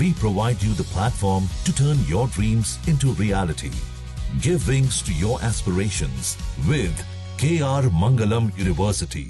We provide you the platform to turn your dreams into reality. Give wings to your aspirations with KR Mangalam University.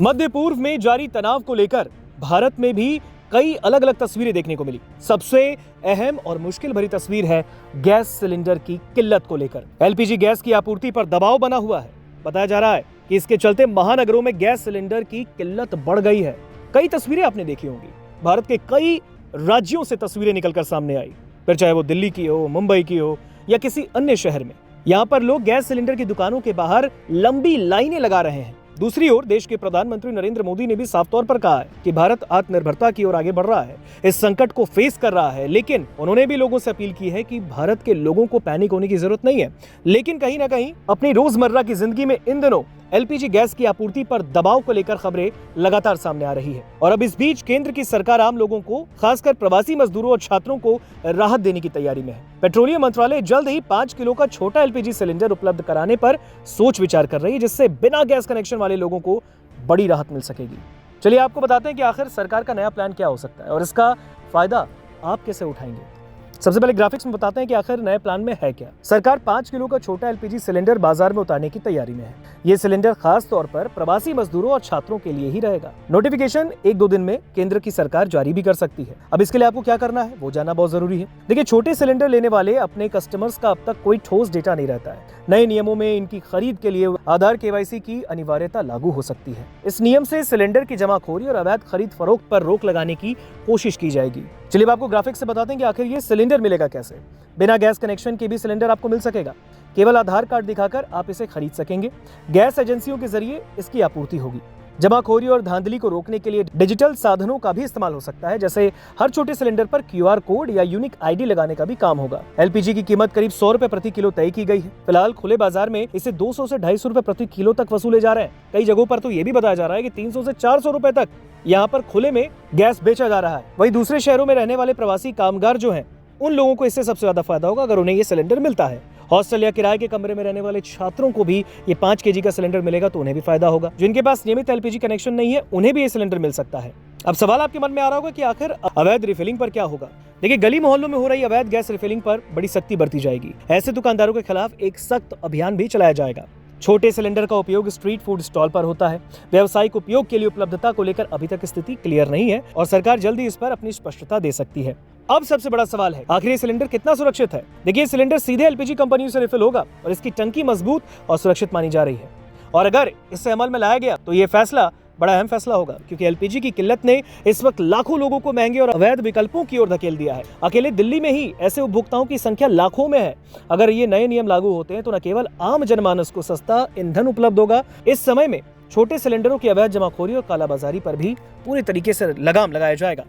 मध्य पूर्व में जारी तनाव को लेकर भारत में भी कई अलग अलग तस्वीरें देखने को मिली। सबसे अहम और मुश्किल भरी तस्वीर है गैस सिलेंडर की किल्लत को लेकर। एलपीजी गैस की आपूर्ति पर दबाव बना हुआ है। बताया जा रहा है कि इसके चलते महानगरों में गैस सिलेंडर की किल्लत बढ़ गई है। कई तस्वीरें आपने देखी होंगी, भारत के कई राज्यों से तस्वीरें निकलकर सामने आई, फिर चाहे वो दिल्ली की हो, मुंबई की हो या किसी अन्य शहर में। यहाँ पर लोग गैस सिलेंडर की दुकानों के बाहर लंबी लाइनें लगा रहे हैं। दूसरी ओर देश के प्रधानमंत्री नरेंद्र मोदी ने भी साफ तौर पर कहा है कि भारत आत्मनिर्भरता की ओर आगे बढ़ रहा है, इस संकट को फेस कर रहा है। लेकिन उन्होंने भी लोगों से अपील की है कि भारत के लोगों को पैनिक होने की जरूरत नहीं है, लेकिन कहीं ना कहीं अपनी रोजमर्रा की जिंदगी में इन दिनों एलपीजी गैस की आपूर्ति पर दबाव को लेकर खबरें लगातार सामने आ रही है। और अब इस बीच केंद्र की सरकार आम लोगों को, खासकर प्रवासी मजदूरों और छात्रों को राहत देने की तैयारी में है। पेट्रोलियम मंत्रालय जल्द ही 5 किलो का छोटा एलपीजी सिलेंडर उपलब्ध कराने पर सोच विचार कर रही है, जिससे बिना गैस कनेक्शन वाले लोगों को बड़ी राहत मिल सकेगी। चलिए आपको बताते हैं कि आखिर सरकार का नया प्लान क्या हो सकता है और इसका फायदा आप कैसे उठाएंगे। सबसे पहले ग्राफिक्स में बताते हैं कि आखिर नए प्लान में है क्या। सरकार 5 किलो का छोटा एलपीजी सिलेंडर बाजार में उतारने की तैयारी में है। ये सिलेंडर खास तौर पर प्रवासी मजदूरों और छात्रों के लिए ही रहेगा। नोटिफिकेशन 1-2 दिन में केंद्र की सरकार जारी भी कर सकती है। अब इसके लिए आपको क्या करना है वो जानना बहुत जरूरी है। देखिए, छोटे सिलेंडर लेने वाले अपने कस्टमर्स का अब तक कोई ठोस डेटा नहीं रहता है। नए नियमों में इनकी खरीद के लिए आधार केवाईसी की अनिवार्यता लागू हो सकती है। इस नियम से सिलेंडर की जमाखोरी और अवैध खरीद फरोख्त पर रोक लगाने की कोशिश की जाएगी। चलिए आपको ग्राफिक्स से बताते हैं कि आखिर ये सिलेंडर मिलेगा कैसे। बिना गैस कनेक्शन के भी सिलेंडर आपको मिल सकेगा। केवल आधार कार्ड दिखाकर आप इसे खरीद सकेंगे। गैस एजेंसियों के जरिए इसकी आपूर्ति होगी। जमाखोरी और धांधली को रोकने के लिए डिजिटल साधनों का भी इस्तेमाल हो सकता है, जैसे हर छोटे सिलेंडर पर QR कोड या यूनिक ID लगाने का भी काम होगा। एलपीजी की कीमत करीब 100 रुपए प्रति किलो तय की गई है। फिलहाल खुले बाजार में इसे 200 से 250 रुपए प्रति किलो तक वसूले जा रहे हैं। कई जगहों पर तो ये भी बताया जा रहा है कि 300 से 400 रुपए तक यहाँ पर खुले में गैस बेचा जा रहा है। वहीं दूसरे शहरों में रहने वाले प्रवासी कामगार जो हैं, उन लोगों को इससे सबसे ज्यादा फायदा होगा अगर उन्हें ये सिलेंडर मिलता है। हॉस्टल या किराए के कमरे में रहने वाले छात्रों को भी ये 5 kg का सिलेंडर मिलेगा तो उन्हें भी फायदा होगा। जिनके पास नियमित एलपीजी कनेक्शन नहीं है उन्हें भी ये सिलेंडर मिल सकता है। अब सवाल आपके मन में आ रहा होगा कि आखिर अवैध रिफिलिंग पर क्या होगा। देखिए, गली मोहल्लों में हो रही अवैध गैस रिफिलिंग पर बड़ी सख्ती बरती जाएगी। ऐसे दुकानदारों के खिलाफ एक सख्त अभियान भी चलाया जाएगा। छोटे सिलेंडर का उपयोग स्ट्रीट फूड स्टॉल पर होता है। व्यावसायिक उपयोग के लिए उपलब्धता को लेकर अभी तक स्थिति क्लियर नहीं है और सरकार जल्दी इस पर अपनी स्पष्टता दे सकती है। अब सबसे बड़ा सवाल है, आखिर ये सिलेंडर कितना सुरक्षित है। देखिए, सिलेंडर सीधे एलपीजी कंपनियों से रिफिल होगा और इसकी टंकी मजबूत और सुरक्षित मानी जा रही है। और अगर इसे अमल में लाया गया तो ये फैसला बड़ा अहम फैसला होगा, क्योंकि एलपीजी की किल्लत ने इस वक्त लाखों लोगों को महंगे और अवैध विकल्पों की ओर धकेल दिया है। अकेले दिल्ली में ही ऐसे उपभोक्ताओं की संख्या लाखों में है। अगर ये नए नियम लागू होते हैं तो न केवल आम जनमानस को सस्ता ईंधन उपलब्ध होगा, इस समय में छोटे सिलेंडरों की अवैध जमाखोरी और कालाबाजारी पर भी पूरी तरीके से लगाम लगाया जाएगा।